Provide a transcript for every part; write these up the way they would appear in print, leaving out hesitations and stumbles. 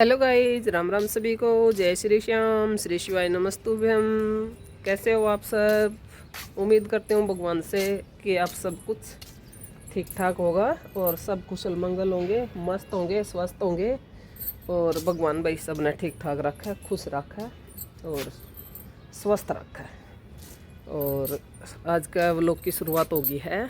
Hello guys, Ram Ram सभी को। जय श्री श्याम, श्री शिवाय नमस्तुभ्यम। कैसे हो आप सब? उम्मीद करते हूँ भगवान से कि आप सब कुछ ठीक ठाक होगा और सब कुशल मंगल होंगे, मस्त होंगे, स्वस्थ होंगे। और भगवान भाई सब ने ठीक ठाक रखा है, खुश रखा है और स्वस्थ रखा है। और आज का व्लॉग की शुरुआत होगी है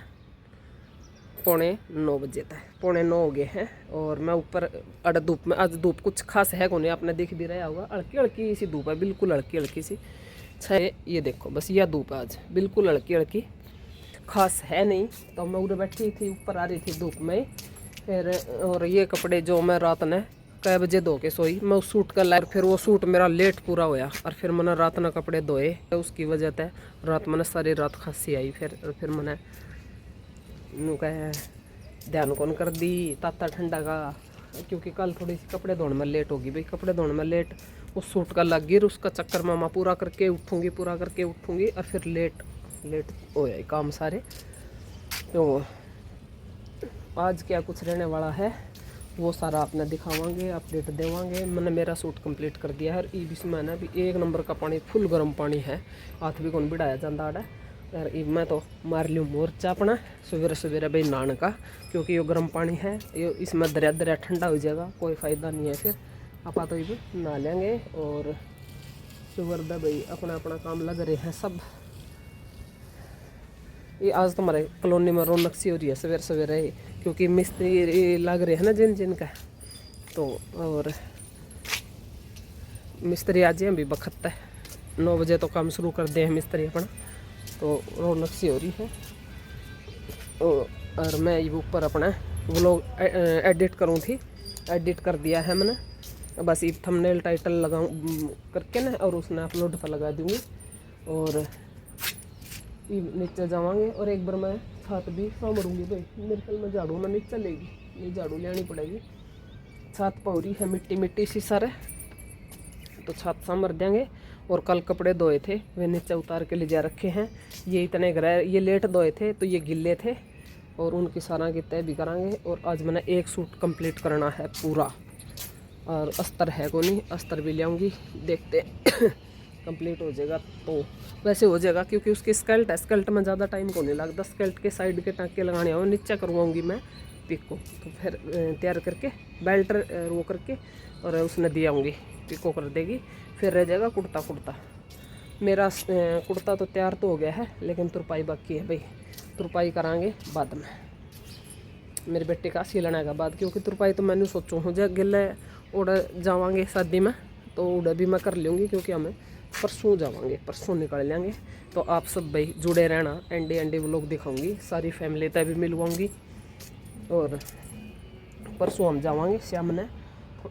9:45 तक। 9:45 हो गए हैं और मैं ऊपर अड़ धूप में। आज धूप कुछ खास है को नहीं, आपने देख भी रहा होगा। हल्की हल्की सी धूप है, बिल्कुल हल्की हल्की सी छः। ये देखो बस, यह धूप है आज, बिल्कुल हल्की हल्की, खास है नहीं। तो मैं उधर बैठी थी, ऊपर आ रही थी धूप में फिर। और ये कपड़े जो मैं रात ने कै बजे धो के सोई, मैं उस सूट का लाया, फिर वो सूट मेरा लेट पूरा होया और फिर मैंने रात ने कपड़े धोए। तो उसकी वजह से रात मैंने सारी रात खांसी आई। फिर मैंने कह ध्यान कौन कर दी ताता ठंडा का, क्योंकि कल थोड़ी सी कपड़े धोने में लेट होगी भाई। कपड़े धोने में लेट उस सूट का लग गिर, उसका चक्कर मामा पूरा करके उठूँगी और फिर लेट हो जाए काम सारे। तो आज क्या कुछ रहने वाला है वो सारा आपने दिखावांगे, अपडेट देवांगे। मैंने मेरा सूट कंप्लीट कर दिया है और ई इसमें ना भी 1 नंबर का पानी, फुल गर्म पानी है, हाथ भी कौन बिड़ाया जाता है यार। मैं तो मार लूँ मोर्चा अपना सवेरे सवेरे भाई नहाने का, क्योंकि ये गर्म पानी है, ये इसमें दरिया दरिया ठंडा हो जाएगा, कोई फ़ायदा नहीं है। फिर आप तो ये नहा लेंगे और सुबह भाई अपना अपना काम लग रहे हैं सब। ये आज तो हमारे कॉलोनी में रौनक सी हो रही है सवेरे सवेरे, क्योंकि मिस्त्री लग रहे हैं ना जिन का। तो और मिस्त्री आज ही भी बखत है, 9 बजे तो काम शुरू कर दे हैं मिस्त्री अपना। तो रौनक सी हो रही है। और मैं ये ऊपर अपना व्लॉग एडिट करूँ थी, एडिट कर दिया है मैंने। बस ये थंबनेल टाइटल लगाऊँ करके ना, और उसने अपलोड पर लगा दूँगी। और नीचे जावांगे और एक बार मैं छत भी सामरूँगी भाई। मेरे ख्याल में झाड़ू में नहीं चलेगी, ये झाड़ू लेनी पड़ेगी। छत पौरी है मिट्टी मिट्टी सी सारे, तो छत सामर देंगे। और कल कपड़े धोए थे वे नीचे उतार के ले जा रखे हैं। ये इतने ग्रह ये लेट धोए थे तो ये गिल्ले थे, और उनकी सारा की तय भी करांगे। और आज मैंने एक सूट कंप्लीट करना है पूरा, और अस्तर है को नहीं, अस्तर भी ले आऊँगी, देखते कंप्लीट हो जाएगा तो वैसे हो जाएगा, क्योंकि उसकी स्कल्ट है, स्कल्ट में ज़्यादा टाइम को नहीं लगता। स्कल्ट के साइड के टाँके लगाने हो, नीचे करवाऊँगी मैं पिक को। तो फिर तैयार करके बेल्ट वो करके और उसने दिया आऊँगी, पिको कर देगी। फिर रह जाएगा कुर्ता। मेरा कुर्ता तो तैयार तो हो गया है, लेकिन तुरपाई बाकी है भाई। तुरपाई करांगे बाद में, मेरे बेटे का सिलने का बाद, क्योंकि तुरपाई तो मैंने सोचूँ हूँ जब गिले उड़ जावांगे शादी में तो उड़ भी मैं कर लूँगी, क्योंकि हमें परसों जावांगे, परसों निकल लेंगे। तो आप सब भाई जुड़े रहना, एंडी व्लॉग दिखाऊंगी, सारी फैमिली तय भी मिलवाऊंगी। और परसों हम जावांगे, शाम ने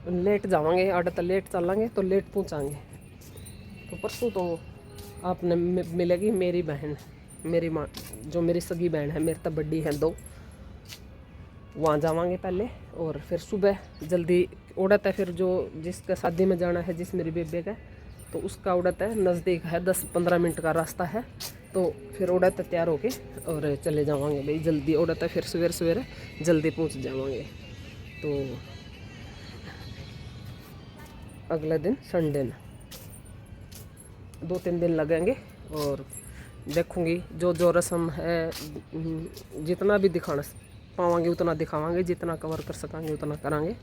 लेट जावांगे, आड़े तक लेट चलेंगे तो लेट पहुँचाएँगे। तो परसों तो आपने मिलेगी मेरी बहन, मेरी माँ, जो मेरी सगी बहन है, मेरे तक बड़ी है 2, वहाँ जावांगे पहले। और फिर सुबह जल्दी उड़त है, फिर जो जिसका शादी में जाना है, जिस मेरी बेबे का, तो उसका उड़त है, नज़दीक है, 10-15 मिनट का रास्ता है। तो फिर उड़त है तैयार होके और चले जावांगे भाई, जल्दी उड़त है, फिर सवेरे सवेरे जल्दी पहुँच जावांगे। तो अगले दिन संडे न 2-3 दिन लगेंगे। और देखूँगी जो जो रस्म है, जितना भी दिखाना पावांगे उतना दिखावांगे, जितना कवर कर सकेंगे उतना करांगे,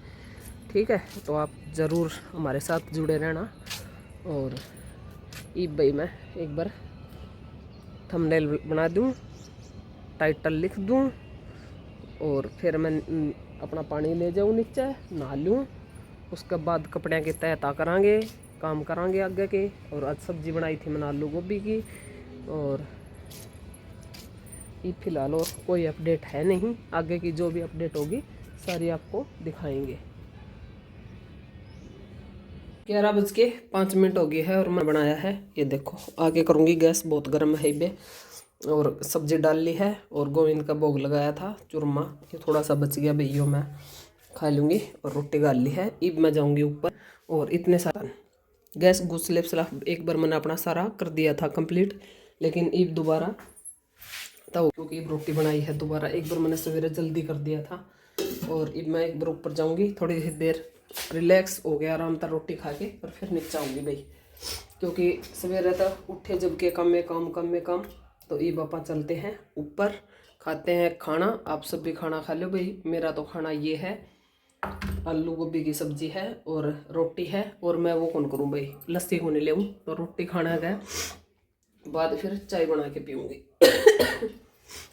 ठीक है। तो आप ज़रूर हमारे साथ जुड़े रहना। और ईब भाई मैं एक बार थंबनेल बना दूं, टाइटल लिख दूं, और फिर मैं अपना पानी ले जाऊं नीचे, नहा लूँ। उसके बाद कपड़े की तय ता करांगे, काम करांगे आगे के। और आज सब्जी बनाई थी मैंने आलू गोभी की। और ये फिलहाल और कोई अपडेट है नहीं, आगे की जो भी अपडेट होगी सारी आपको दिखाएंगे। 11:05 हो गई है और मैं बनाया है, ये देखो आगे करूँगी, गैस बहुत गर्म है बे। और सब्जी डाल ली है और गोविंद का भोग लगाया था चूरमा, ये थोड़ा सा बच गया भैया, मैं खा लूँगी। और रोटी डाल ली है, अब मैं जाऊँगी ऊपर। और इतने सारा गैस गुस्ले सलाह एक बार मैंने अपना सारा कर दिया था कंप्लीट, लेकिन अब दोबारा तो क्योंकि रोटी बनाई है दोबारा, एक बार मैंने सवेरे जल्दी कर दिया था। और अब मैं एक बार ऊपर जाऊंगी थोड़ी देर, रिलैक्स हो गया आराम था रोटी खा के, और फिर नीचे आऊँगी भाई, क्योंकि सवेरे तक उठे जब के कम में कम। तो ये पापा चलते हैं ऊपर, खाते हैं खाना। आप सब भी खाना खा लो भाई। मेरा तो खाना ये है, आलू गोभी की सब्जी है और रोटी है। और मैं वो कौन करूँ भाई, लस्सी को नहीं ले तो रोटी खाना का बाद फिर चाय बना के पीऊँगी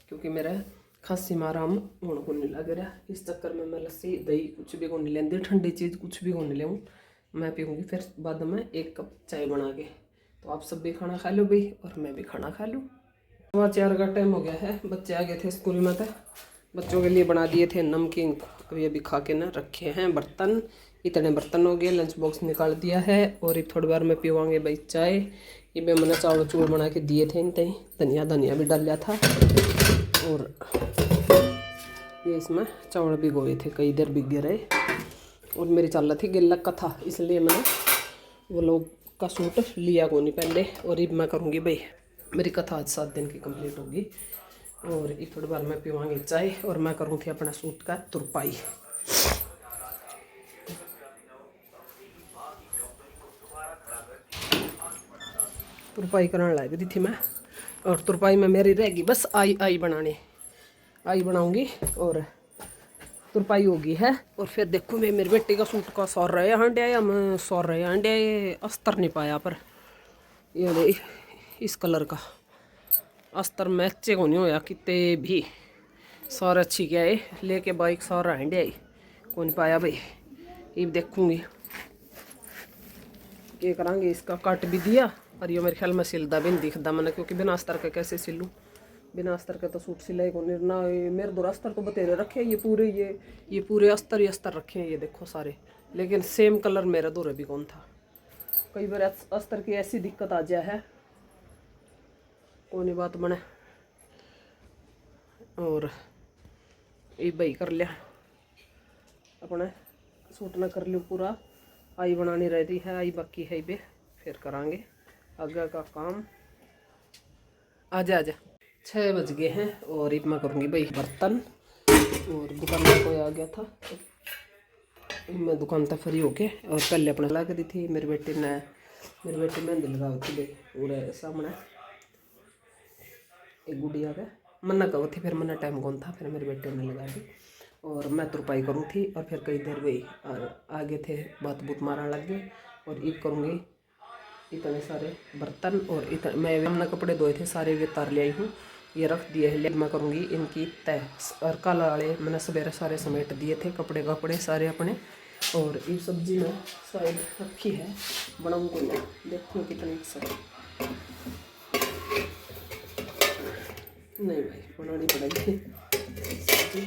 क्योंकि मेरा खांसी में आराम होने को नहीं लग रहा। इस चक्कर में मैं लस्सी दही कुछ भी को नहीं लेंदी, ठंडी चीज़ कुछ भी को नहीं लेऊँ। मैं पीऊँगी फिर बाद में 1 कप चाय बना के। तो आप सब भी खाना खा लो भाई और मैं भी खाना खा लूँ। 4 का टाइम हो गया है, बच्चे आ गए थे स्कूल में। तो बच्चों के लिए बना दिए थे नमकीन, अभी खा के ना रखे हैं बर्तन। इतने बर्तन हो गए, लंच बॉक्स निकाल दिया है। और ये थोड़ी बार में पीवाएंगे भाई चाय। ये भी मैंने चावल चूड़ बना के दिए थे इन तई, धनिया भी डाल लिया था। और ये इसमें चावल भिगोए थे, कई देर भिगे रहे। और मेरी चल रही थी गिल्ला कथा, इसलिए मैंने वो लोग का सूट लिया को नहीं पहले। और ये मैं करूँगी भाई, मेरी कथा आज 7 दिन की कंप्लीट होगी। और एक थोड़ी बार मैं पीवाएंगे चाय और मैं करूँ थी अपना सूट का तुरपाई। तुरपाई कराने लग रही थी मैं, और तुरपाई में मेरी रहेगी बस आई बनाऊंगी और तुरपाई होगी है। और फिर देखो मैं मेरी बेटी का सूट का सौर रहे हंडिया, हम सौर रहे हंडिया। ये अस्तर नहीं पाया, पर ये इस कलर का अस्तर मैचे को नहीं होया कितने भी। सौर अच्छी क्या है लेके बाइक सौर हंडिया को नहीं पाया भाई। ये देखूंगी ये करांगे। इसका कट भी दिया, और ये मेरे ख्याल में सिलदा भी नहीं दिखता मैंने, क्योंकि बिना अस्तर के कैसे सिलूँ। बिना अस्तर के तो सूट सिलाई को निर्णा। मेरे 2 अस्तर तो बतेरे रखे, ये पूरे अस्तर ही अस्तर रखे हैं, ये देखो सारे। लेकिन सेम कलर मेरा दोरे भी कौन था। कई बार अस्तर की ऐसी दिक्कत आ जाए है, कोई बात बने। और ये भाई कर लिया अपने सूट ना कर लियो पूरा। आई बनानी रहती है, आई बाकी है बे, फिर करांगे आगे का काम। आजा 6 बज गए हैं और इतना करूँगी भाई बर्तन। और दुकान में कोई आ गया था तो मैं दुकान तक फ्री होके और पहले अपना लगा दी थी। मेरी बेटी मेहंदी लगा थी भाई पूरे सामने एक गुड़िया का मन्ना कहो थी। फिर मन्ना टाइम कौन था, फिर मेरी बेटी ने लगा दी और मैं तुरपाई करूँ थी। और फिर कई देर भाई आगे थे बात बूत मारने लग गए। और ईद करूँगी इतने सारे बर्तन। और इतने मैं हमने कपड़े धोए थे सारे वे तार ले आई हूँ, ये रख दिए है। मैं करूँगी इनकी तय। और कल वाले मैंने सवेरे सारे समेट दिए थे कपड़े सारे अपने। और ये सब्जी में शायद रखी है, बनाऊँगी मैं, देखूँ कितनी सारी। नहीं भाई बनानी पड़ेगी सब्जी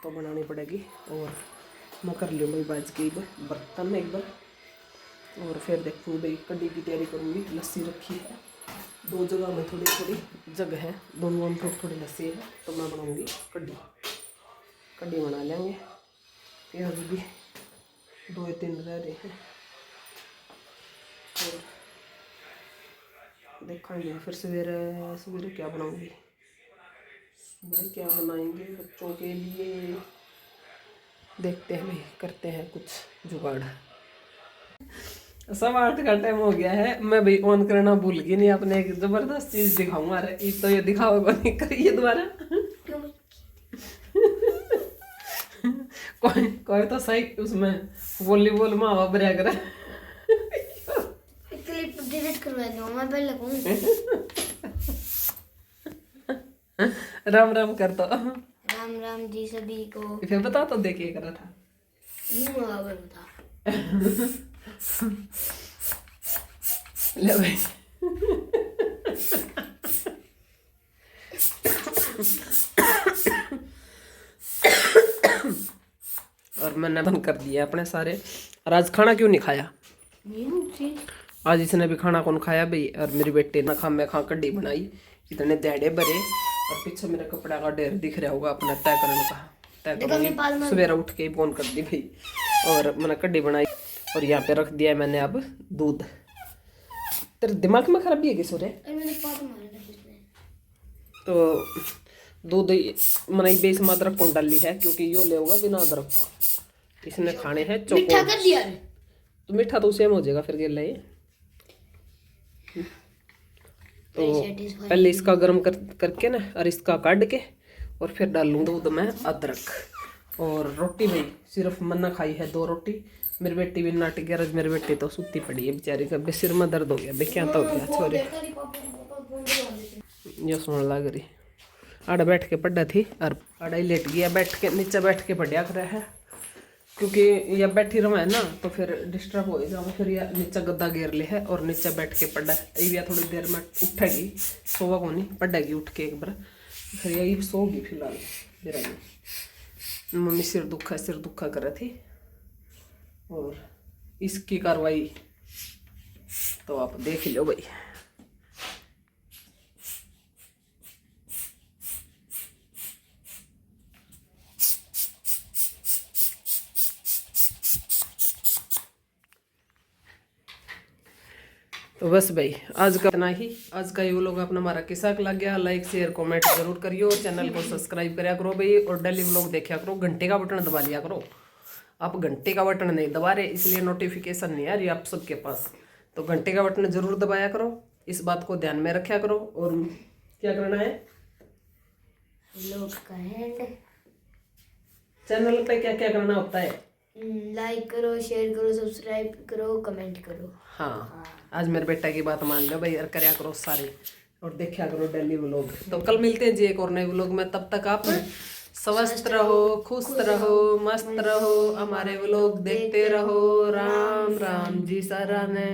तो बनानी पड़ेगी। और मैं कर लूँ भाई बाज के बर्तन एक बार। और फिर देखूँ भाई कड्डी की तैयारी करूँगी। लस्सी रखी है 2 जगह में, थोड़ी जगह है, दोनों में थोड़ी लस्सी है। तो मैं बनाऊँगी कड्डी बना लेंगे। प्याज भी 2 या 3 रह रहे हैं। और देखेंगे फिर सवेरे क्या बनाऊँगी। भाई क्या बनाएंगे बच्चों के लिए, देखते हैं भाई, करते हैं कुछ जुगाड़। 8:15 का टाइम हो गया है। मैं भाई ऑन करना भूल गई नहीं, अपने एक जबरदस्त चीज दिखाऊंगा। अरे तो ये दिखाओगे नहीं, करिए दोबारा कोई तो सही उसमें वॉलीबॉल में हवा भरा कर क्लिप डिलीट करवा दूंगा मैं पहले कहूँ। राम राम कर दो। राम राम जी सभी को। फिर बता तो देखिए करा था ले भाई और मैंने बंद कर दिया अपने सारे। और आज खाना क्यों नहीं खाया? आज इसने भी खाना कौन खाया भाई। और मेरी बेटी ने खा कड्डी बनाई, इतने दहाड़े भरे। और पीछे मेरा कपड़ा का ढेर दिख रहा होगा अपना तय करने का। तय करूँगी सवेरा उठ के ही फोन कर दी भाई। और मैंने कड्डी बनाई और यहाँ पे रख दिया मैंने अब दूध। तेरे दिमाग में खराबी है किस? तो दूध मैंने बेस में अदरक कौन डाली है, क्योंकि यो ले होगा बिना अदरक का। इसने खाने हैं मीठा चोको। कर दिया रे। तो मीठा तो सेम हो जाएगा फिर गेला ये। तो पहले इसका गर्म करके ना और इसका काट के और फिर डालूँ दूध में अदरक। और रोटी भाई सिर्फ मन्ना खाई है 2 रोटी। मेरी बेटी भी नाटी गया, मेरी बेटी तो सूती पड़ी है बेचारी का, बे सिर में दर्द हो गया, बे क्या तो हो गया छोरी। ये सुन लग रही आड़ा बैठ के पढ़ा थी और आड़ा ही लेट गया, बैठ के नीचे बैठ के पढ़िया कर है, क्योंकि यह बैठी रहा है ना तो फिर डिस्टर्ब हो जाएगा। फिर यह नीचे गद्दा घेर ले है और नीचे बैठ के पढ़ा है। ये थोड़ी देर में उठेगी, सोवा को नहीं पढ़ेगी उठ के एक बार, फिर यही सोगी फिलहाल। मेरा मम्मी सिर दुखा कर रही थी और इसकी कार्रवाई तो आप देख लो भाई। तो बस भाई आज का इतना ही। आज का ये व्लॉग अपना हमारा किस्सा लग गया। लाइक शेयर कमेंट जरूर करियो, चैनल को सब्सक्राइब करा करो भाई, और डेली व्लॉग देखा करो। घंटे का बटन दबा लिया करो, आप घंटे का बटन नहीं दबा रहे इसलिए नोटिफिकेशन नहीं आ रही आप सबके पास। तो घंटे का बटन जरूर दबाया करो, इस बात को ध्यान में रखा करो। और क्या करना है, लोग का हैंड चैनल पे क्या क्या करना होता है, लाइक करो, शेयर करो, सब्सक्राइब करो, कमेंट करो। हाँ आज मेरे बेटा की बात मान लो भाई, यार करया करो सारे और देखा करो डेली व्लॉग। तो कल मिलते हैं जी एक और नए व्लॉग में, तब तक आप स्वस्थ रहो, खुश रहो, मस्त रहो, हमारे व्लॉग देखते रहो। राम राम जी सारा ने।